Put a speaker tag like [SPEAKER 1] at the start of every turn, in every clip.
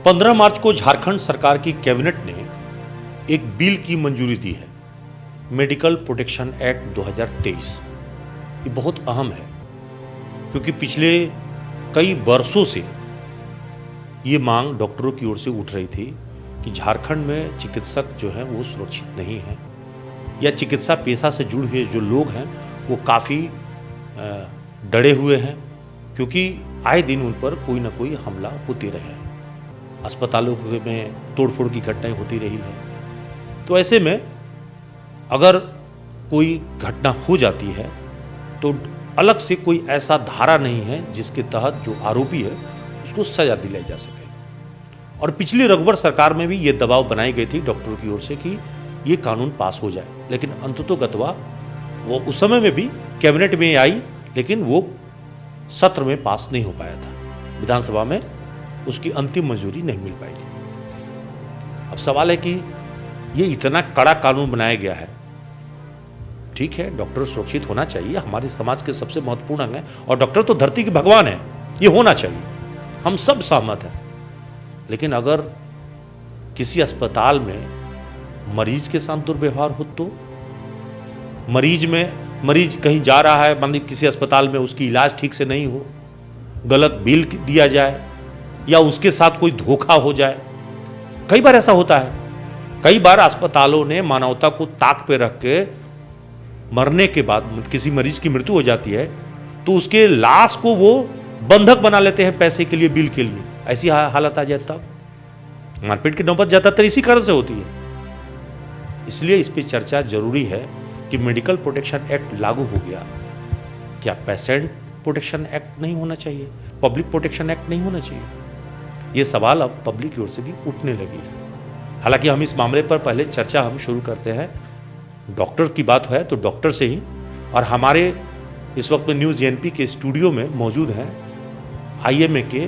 [SPEAKER 1] 15 मार्च को झारखंड सरकार की कैबिनेट ने एक बिल की मंजूरी दी है, मेडिकल प्रोटेक्शन एक्ट 2023। ये बहुत अहम है क्योंकि पिछले कई वर्षों से ये मांग डॉक्टरों की ओर से उठ रही थी कि झारखंड में चिकित्सक जो हैं वो सुरक्षित नहीं हैं, या चिकित्सा पेशा से जुड़े हुए जो लोग हैं वो काफ़ी डरे हुए हैं क्योंकि आए दिन उन पर कोई ना कोई हमला होते रहे हैं, अस्पतालों में तोड़फोड़ की घटनाएं होती रही है। तो ऐसे में अगर कोई घटना हो जाती है तो अलग से कोई ऐसा धारा नहीं है जिसके तहत जो आरोपी है उसको सजा दिलाई जा सके। और पिछली रघुवर सरकार में भी ये दबाव बनाई गई थी डॉक्टरों की ओर से कि ये कानून पास हो जाए, लेकिन अंततोगत्वा वो उस समय में भी कैबिनेट में आई, लेकिन वो सत्र में पास नहीं हो पाया था, विधानसभा में उसकी अंतिम मंजूरी नहीं मिल पाई थी। अब सवाल है कि ये इतना कड़ा कानून बनाया गया है, ठीक है डॉक्टर सुरक्षित होना चाहिए, हमारे समाज के सबसे महत्वपूर्ण अंग है और डॉक्टर तो धरती के भगवान है, ये होना चाहिए, हम सब सहमत हैं। लेकिन अगर किसी अस्पताल में मरीज के साथ दुर्व्यवहार हो तो मरीज कहीं जा रहा है, मान लीजिए किसी अस्पताल में उसकी इलाज ठीक से नहीं हो, गलत बिल दिया जाए या उसके साथ कोई धोखा हो जाए, कई बार ऐसा होता है। कई बार अस्पतालों ने मानवता को ताक पे रख के मरने के बाद किसी मरीज की मृत्यु हो जाती है तो उसके लाश को वो बंधक बना लेते हैं पैसे के लिए, बिल के लिए। ऐसी हालत आ जाए तब मारपीट की नौबत ज्यादातर इसी कारण से होती है। इसलिए इस पर चर्चा जरूरी है कि मेडिकल प्रोटेक्शन एक्ट लागू हो गया, क्या पेशेंट प्रोटेक्शन एक्ट नहीं होना चाहिए, पब्लिक प्रोटेक्शन एक्ट नहीं होना चाहिए? ये सवाल अब पब्लिक की ओर से भी उठने लगी है। हालांकि हम इस मामले पर पहले चर्चा हम शुरू करते हैं, डॉक्टर की बात है तो डॉक्टर से ही, और हमारे इस वक्त में न्यूज़ एनपी के स्टूडियो में मौजूद हैं आईएमए के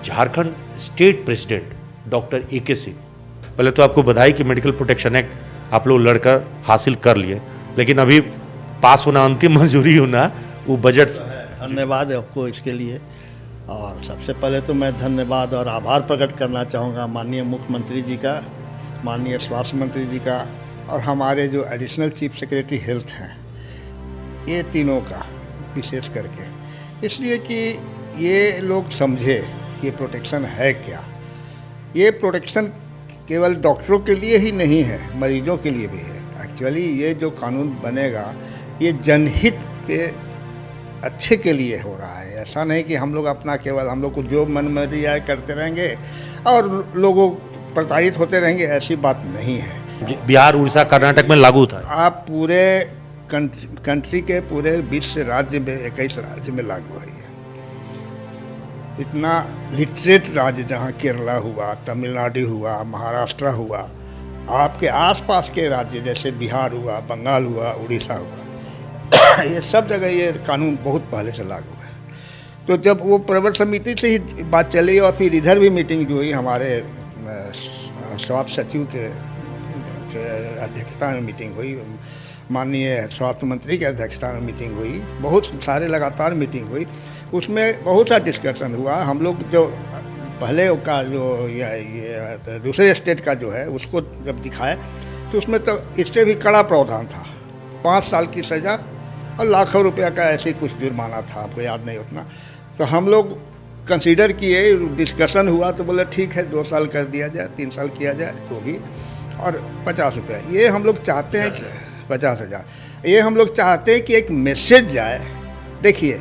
[SPEAKER 1] Jharkhand state president doctor AK Singh. पहले तो आपको बधाई कि मेडिकल प्रोटेक्शन एक्ट आप लोग लड़कर हासिल कर लिए, लेकिन अभी पास होना, अंतिम मंजूरी होना वो बजट।
[SPEAKER 2] धन्यवाद आपको इसके लिए। और सबसे पहले तो मैं धन्यवाद और आभार प्रकट करना चाहूँगा माननीय मुख्यमंत्री जी का, माननीय स्वास्थ्य मंत्री जी का और हमारे जो एडिशनल चीफ सेक्रेटरी हेल्थ हैं, ये तीनों का विशेष करके, इसलिए कि ये लोग समझे कि प्रोटेक्शन है क्या। ये प्रोटेक्शन केवल डॉक्टरों के लिए ही नहीं है, मरीजों के लिए भी है। एक्चुअली ये जो कानून बनेगा ये जनहित के अच्छे के लिए हो रहा है। ऐसा नहीं कि हम लोग अपना केवल हम लोग को जो मन मर्जी आए करते रहेंगे और लोगों प्रताड़ित होते रहेंगे, ऐसी बात नहीं है।
[SPEAKER 1] बिहार, उड़ीसा, कर्नाटक में लागू था।
[SPEAKER 2] आप पूरे कंट्री के पूरे 20 राज्य में, 21 राज्य में लागू है। इतना लिटरेट राज्य जहाँ केरला हुआ, तमिलनाडु हुआ, महाराष्ट्र हुआ, आपके आसपास के राज्य जैसे बिहार हुआ, बंगाल हुआ, उड़ीसा हुआ, ये सब जगह ये कानून बहुत पहले से लागू है। तो जब वो प्रवर समिति से ही बात चली और फिर इधर भी मीटिंग जो हुई हमारे स्वास्थ्य सचिव के अध्यक्षता में मीटिंग हुई, माननीय स्वास्थ्य मंत्री के अध्यक्षता में मीटिंग हुई, बहुत सारे लगातार मीटिंग हुई, उसमें बहुत सा डिस्कशन हुआ। हम लोग जो पहले का जो ये दूसरे स्टेट का जो है उसको जब दिखाए तो उसमें तो इससे भी कड़ा प्रावधान था, 5 साल की सज़ा और लाखों रुपया का ऐसे कुछ जुर्माना था, आपको याद नहीं उतना। तो हम लोग कंसीडर किए, डिस्कशन हुआ तो बोले ठीक है 2 साल कर दिया जाए, 3 साल किया जाए जो भी, और 50 रुपया ये हम लोग चाहते हैं कि 50,000, ये हम लोग चाहते हैं कि एक मैसेज जाए। देखिए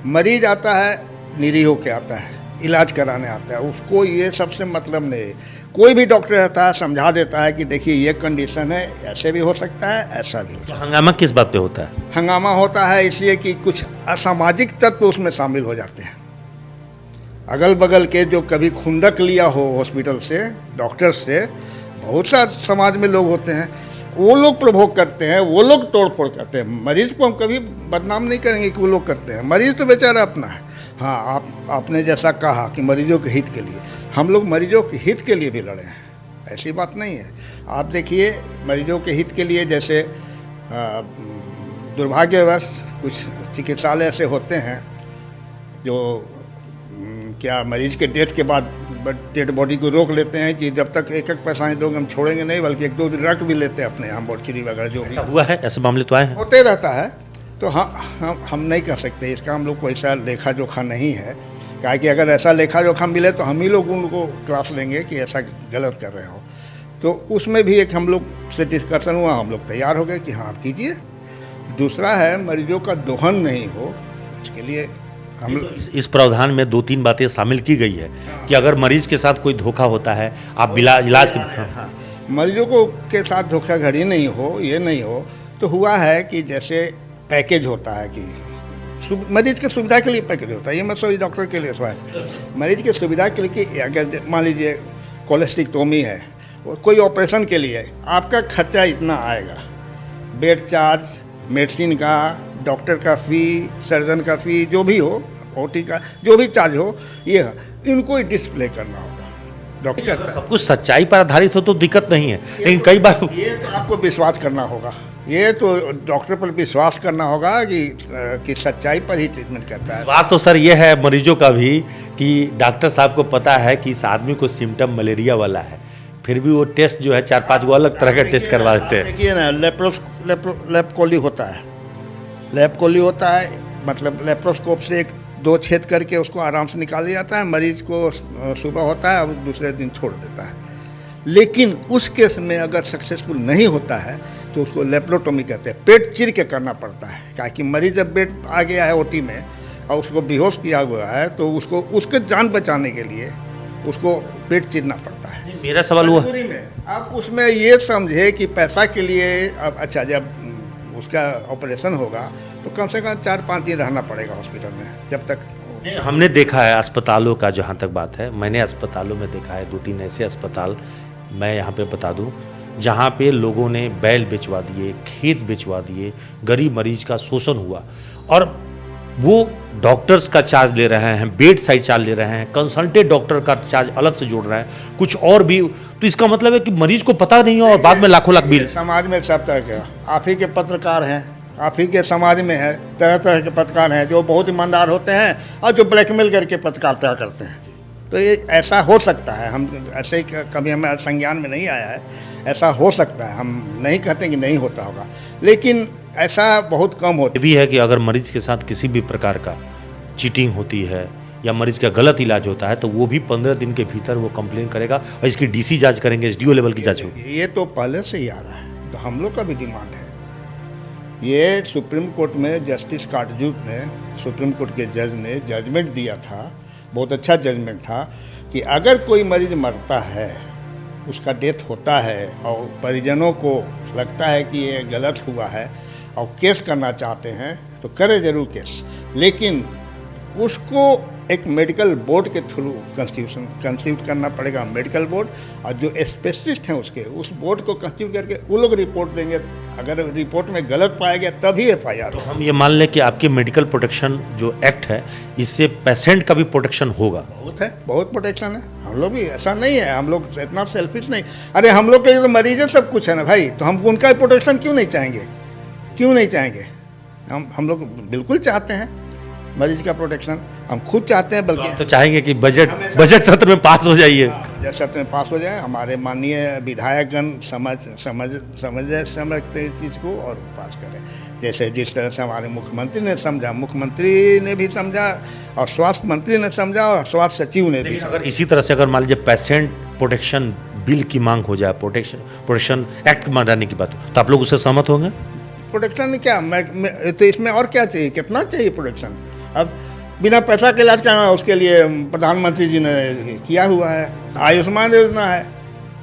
[SPEAKER 2] मरीज आता है, निरीह होके आता है, इलाज कराने आता है, उसको ये सबसे मतलब नहीं। कोई भी डॉक्टर रहता है समझा देता है कि देखिए ये कंडीशन है, ऐसे भी हो सकता है, ऐसा भी हो सकता है।
[SPEAKER 1] हंगामा किस बात पे होता है?
[SPEAKER 2] हंगामा होता है इसलिए कि कुछ असामाजिक तत्व उसमें शामिल हो जाते हैं। अगल बगल के जो कभी खुंदक लिया हो हॉस्पिटल से, डॉक्टर से, बहुत सा समाज में लोग होते हैं, वो लोग प्रभोग करते हैं, वो लोग तोड़फोड़ करते हैं। मरीज को हम कभी बदनाम नहीं करेंगे कि वो लोग करते हैं, मरीज तो बेचारा अपना है। हाँ, आपने जैसा कहा कि मरीजों के हित के लिए, हम लोग मरीजों के हित के लिए भी लड़े हैं, ऐसी बात नहीं है। आप देखिए मरीजों के हित के लिए, जैसे दुर्भाग्यवश कुछ चिकित्सालय ऐसे होते हैं जो क्या मरीज के डेथ के बाद डेड बॉडी को रोक लेते हैं कि जब तक एक एक पैसा नहीं दोगे हम छोड़ेंगे नहीं, बल्कि एक दो दिन रख भी लेते हैं अपने यहाँ मोर्चरी वगैरह जो भी
[SPEAKER 1] ऐसा हुआ है, ऐसे मामले तो आए हैं।
[SPEAKER 2] होते रहता है। तो हम नहीं कर सकते इसका, हम लोग को ऐसा लेखा जोखा नहीं है। क्या कि अगर ऐसा लेखा जोखा मिले तो हम ही लोग उनको क्लास लेंगे कि ऐसा गलत कर रहे हो। तो उसमें भी एक हम लोग से डिस्कशन हुआ, हम लोग तैयार हो गए कि हाँ आप कीजिए। दूसरा है मरीजों का दोहन नहीं हो, इसके लिए हम लोग
[SPEAKER 1] इस प्रावधान में 2-3 बातें शामिल की गई है कि अगर मरीज के साथ कोई धोखा होता है, आप बिला इलाज के
[SPEAKER 2] हाँ, मरीजों को के साथ धोखाधड़ी नहीं हो, ये नहीं हो। तो हुआ है कि जैसे पैकेज होता है कि मरीज की सुविधा के लिए पैकेज होता है, ये मत सोचिए डॉक्टर के लिए स्वास्थ्य, मरीज की सुविधा के लिए कि अगर मान लीजिए कोलेस्टिकटोमी है, कोई ऑपरेशन के लिए आपका खर्चा इतना आएगा, बेड चार्ज, मेडिसिन का, डॉक्टर का फ़ी, सर्जन का फ़ी, जो भी हो, ओटी का जो भी चार्ज हो, ये इनको ही डिस्प्ले करना होगा। डॉक्टर
[SPEAKER 1] सब कुछ सच्चाई पर आधारित हो तो दिक्कत नहीं है, लेकिन कई बार
[SPEAKER 2] ये तो आपको विश्वास करना होगा, ये तो डॉक्टर पर विश्वास करना होगा कि सच्चाई पर ही ट्रीटमेंट करता है।
[SPEAKER 1] विश्वास तो सर ये है मरीजों का भी कि डॉक्टर साहब को पता है कि इस आदमी को सिम्टम मलेरिया वाला है, फिर भी वो टेस्ट जो है 4-5 अलग तरह का टेस्ट करवा देते हैं।
[SPEAKER 2] देखिए ना, लेप्रोकोली होता है, लेप्रोकोली होता है, मतलब लेप्रोस्कोप से 1-2 छेद करके उसको आराम से निकाल दिया जाता है, मरीज को सुबह होता है और दूसरे दिन छोड़ देता है। लेकिन उस केस में अगर सक्सेसफुल नहीं होता है तो उसको लेप्रोटोमी कहते हैं, पेट चीर के करना पड़ता है। क्या कि मरीज जब बेड आ गया है ओटी में और उसको बेहोश किया हुआ है तो उसको उसके जान बचाने के लिए उसको पेट चीरना पड़ता है।
[SPEAKER 1] मेरा सवाल हुआ
[SPEAKER 2] आप उसमें ये समझे कि पैसा के लिए अब अच्छा जब उसका ऑपरेशन होगा तो कम से कम 4-5 दिन रहना पड़ेगा हॉस्पिटल में, जब तक
[SPEAKER 1] हमने देखा है अस्पतालों का, जहाँ तक बात है मैंने अस्पतालों में देखा है 2-3 ऐसे अस्पताल मैं यहाँ पे बता दूँ जहाँ पे लोगों ने बैल बेचवा दिए, खेत बेचवा दिए, गरीब मरीज का शोषण हुआ और वो डॉक्टर्स का चार्ज ले रहे हैं, बेड साइड चार्ज ले रहे हैं, कंसल्टेंट डॉक्टर का चार्ज अलग से जोड़ रहे हैं, कुछ और भी। तो इसका मतलब है कि मरीज को पता नहीं हो और बाद में लाखों लाख बिल।
[SPEAKER 2] समाज में सब तरह के आप ही के पत्रकार हैं, आप ही के समाज में है तरह तरह के पत्रकार हैं जो बहुत ईमानदार होते हैं और जो ब्लैकमेल करके पत्रकारिता करते हैं। तो ये ऐसा हो सकता है, हम ऐसे ही कभी हमें संज्ञान में नहीं आया है, ऐसा हो सकता है, हम नहीं कहते कि नहीं होता होगा, लेकिन ऐसा बहुत कम होता
[SPEAKER 1] ये भी है कि अगर मरीज के साथ किसी भी प्रकार का चीटिंग होती है या मरीज का गलत इलाज होता है तो वो भी 15 दिन के भीतर वो कंप्लेन करेगा और इसकी डीसी जांच करेंगे, एसडीओ लेवल की जांच होगी।
[SPEAKER 2] ये तो पहले से ही आ रहा है, तो हम लोग का भी डिमांड है। ये सुप्रीम कोर्ट में जस्टिस काटजूट ने, सुप्रीम कोर्ट के जज ने जजमेंट दिया था, बहुत अच्छा जजमेंट था कि अगर कोई मरीज मरता है, उसका डेथ होता है और परिजनों को लगता है कि ये गलत हुआ है और केस करना चाहते हैं तो करे जरूर केस, लेकिन उसको एक मेडिकल बोर्ड के थ्रू कंस्टिट्यूट करना पड़ेगा, मेडिकल बोर्ड, और जो स्पेशलिस्ट हैं उसके उस बोर्ड को कंस्टिट्यूट करके वो लोग रिपोर्ट देंगे। अगर रिपोर्ट में गलत पाया गया तभी एफआईआर
[SPEAKER 1] तो हम ये मान लें कि आपके मेडिकल प्रोटेक्शन जो एक्ट है इससे पेशेंट का भी प्रोटेक्शन होगा।
[SPEAKER 2] बहुत है, बहुत प्रोटेक्शन है। हम लोग भी ऐसा नहीं है, हम लोग इतना सेल्फिश नहीं। अरे हम लोग के लिए तो मरीज है, सब कुछ है ना भाई, तो हम उनका प्रोटेक्शन क्यों नहीं चाहेंगे, क्यों नहीं चाहेंगे? हम लोग बिल्कुल चाहते हैं मरीज का प्रोटेक्शन, हम खुद चाहते हैं। बल्कि
[SPEAKER 1] तो चाहेंगे कि बजट सत्र में पास हो जाइए,
[SPEAKER 2] बजट सत्र में पास हो जाए, हमारे माननीय विधायकगण समझते इस चीज़ को और पास करें। जैसे जिस तरह से हमारे मुख्यमंत्री ने समझा, मुख्यमंत्री ने भी समझा और स्वास्थ्य मंत्री ने समझा और स्वास्थ्य सचिव ने भी।
[SPEAKER 1] अगर इसी तरह से अगर मान लीजिए पेशेंट प्रोटेक्शन बिल की मांग हो जाए, प्रोटेक्शन एक्ट बनाने की बात हो, तो आप लोग उससे सहमत होंगे?
[SPEAKER 2] प्रोटेक्शन क्या मैं तो इसमें और क्या चाहिए, कितना चाहिए प्रोटेक्शन? अब बिना पैसा के इलाज कराना, उसके लिए प्रधानमंत्री जी ने किया हुआ है, आयुष्मान योजना है,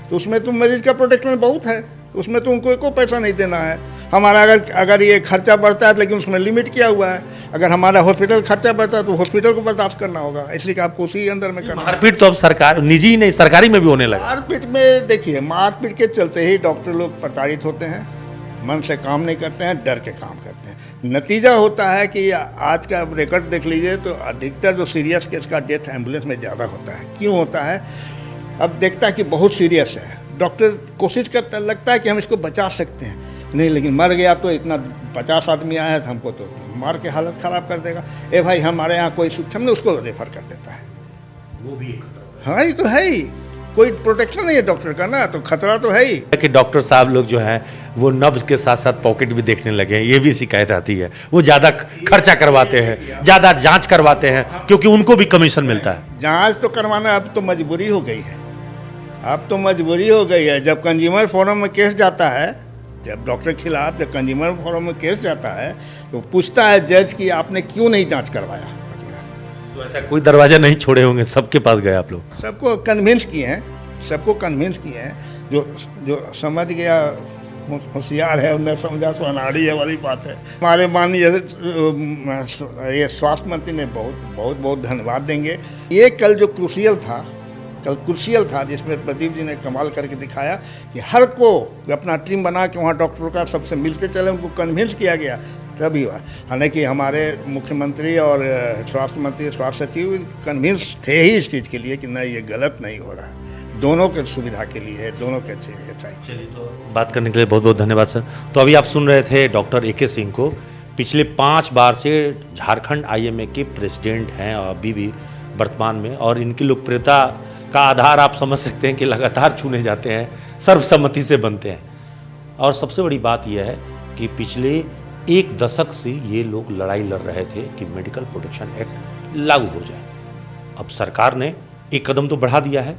[SPEAKER 2] तो उसमें तो मरीज का प्रोटेक्शन बहुत है, उसमें तो उनको कोई पैसा नहीं देना है। हमारा अगर ये खर्चा बढ़ता है लेकिन उसमें लिमिट किया हुआ है, अगर हमारा हॉस्पिटल खर्चा बढ़ता है तो हॉस्पिटल को बर्दाश्त करना होगा, इसलिए कि आपको उसी अंदर में करना।
[SPEAKER 1] मारपीट तो अब सरकार निजी नहीं सरकारी में भी होने लगा।
[SPEAKER 2] मारपीट में देखिए, मारपीट के चलते ही डॉक्टर लोग प्रताड़ित होते हैं, मन से काम नहीं करते हैं, डर के काम करते हैं। नतीजा होता है कि आज का रिकॉर्ड देख लीजिए तो अधिकतर जो सीरियस केस का डेथ एम्बुलेंस में ज़्यादा होता है। क्यों होता है? अब देखता है कि बहुत सीरियस है, डॉक्टर कोशिश करता, लगता है कि हम इसको बचा सकते हैं, नहीं, लेकिन मर गया तो इतना 50 आदमी आया है तो हमको तो मार के हालत ख़राब कर देगा। ए भाई हमारे यहाँ कोई सूक्ष्म नहीं, उसको रेफर कर देता है।
[SPEAKER 1] वो भी
[SPEAKER 2] हाँ ये तो है ही, कोई प्रोटेक्शन नहीं है डॉक्टर का ना, तो खतरा तो है ही।
[SPEAKER 1] कि डॉक्टर साहब लोग जो हैं वो नब्ज के साथ साथ पॉकेट भी देखने लगे हैं, ये भी शिकायत आती है। वो ज़्यादा खर्चा करवाते हैं, ज़्यादा जांच करवाते हैं, क्योंकि उनको भी कमीशन मिलता है।
[SPEAKER 2] जांच तो करवाना अब तो मजबूरी हो गई है, अब तो मजबूरी हो गई है। जब कंज्यूमर फोरम में केस जाता है, जब डॉक्टर के खिलाफ जब कंज्यूमर फोरम में केस जाता है, तो पूछता है जज कि आपने क्यों नहीं जांच करवाया।
[SPEAKER 1] तो ऐसा कोई दरवाजा नहीं छोड़े होंगे, सबके पास गए आप लोग?
[SPEAKER 2] सबको कन्विंस किए हैं, सबको कन्विंस किए हैं। जो समझ गया होशियार है, उन्हें समझा तो अनाड़ी है वाली बात है। हमारे माननीय ये स्वास्थ्य मंत्री ने बहुत बहुत धन्यवाद देंगे। ये कल जो क्रूशियल था जिसमें प्रदीप जी ने कमाल करके दिखाया कि हर को अपना टीम बना के वहाँ डॉक्टरों का सबसे मिलते चले, उनको कन्विंस किया गया, तभी हुआ। हालांकि हमारे मुख्यमंत्री और स्वास्थ्य मंत्री, स्वास्थ्य सचिव कन्विंस थे ही इस चीज़ के लिए कि नहीं ये गलत नहीं हो रहा है, दोनों के सुविधा के लिए है, दोनों के अच्छे चाहिए।
[SPEAKER 1] चलिए, तो बात करने के लिए बहुत बहुत धन्यवाद सर। तो अभी आप सुन रहे थे डॉक्टर AK सिंह को, पिछले 5 बार से झारखंड IMA के प्रेसिडेंट हैं और अभी भी वर्तमान में, और इनकी लोकप्रियता का आधार आप समझ सकते हैं कि लगातार चुने जाते हैं, सर्वसम्मति से बनते हैं। और सबसे बड़ी बात यह है कि पिछले 1 दशक से ये लोग लड़ाई लड़ रहे थे कि मेडिकल प्रोटेक्शन एक्ट लागू हो जाए। अब सरकार ने एक कदम तो बढ़ा दिया है।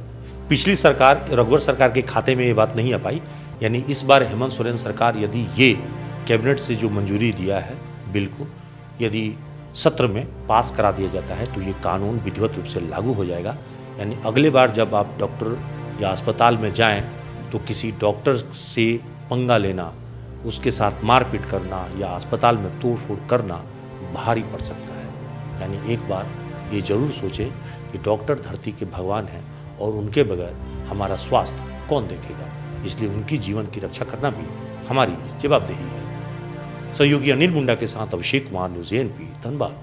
[SPEAKER 1] पिछली सरकार, रघुवर सरकार के खाते में ये बात नहीं आ पाई, यानी इस बार हेमंत सोरेन सरकार यदि ये कैबिनेट से जो मंजूरी दिया है बिल को, यदि सत्र में पास करा दिया जाता है तो ये कानून विधिवत रूप से लागू हो जाएगा। यानी अगले बार जब आप डॉक्टर या अस्पताल में जाएं तो किसी डॉक्टर से पंगा लेना, उसके साथ मारपीट करना या अस्पताल में तोड़-फोड़ करना भारी पड़ सकता है। यानी एक बार ये जरूर सोचें कि डॉक्टर धरती के भगवान हैं और उनके बगैर हमारा स्वास्थ्य कौन देखेगा, इसलिए उनकी जीवन की रक्षा करना भी हमारी जवाबदेही है। सहयोगी अनिल मुंडा के साथ अभिषेक कुमार, न्यूज़ ANP, धनबाद।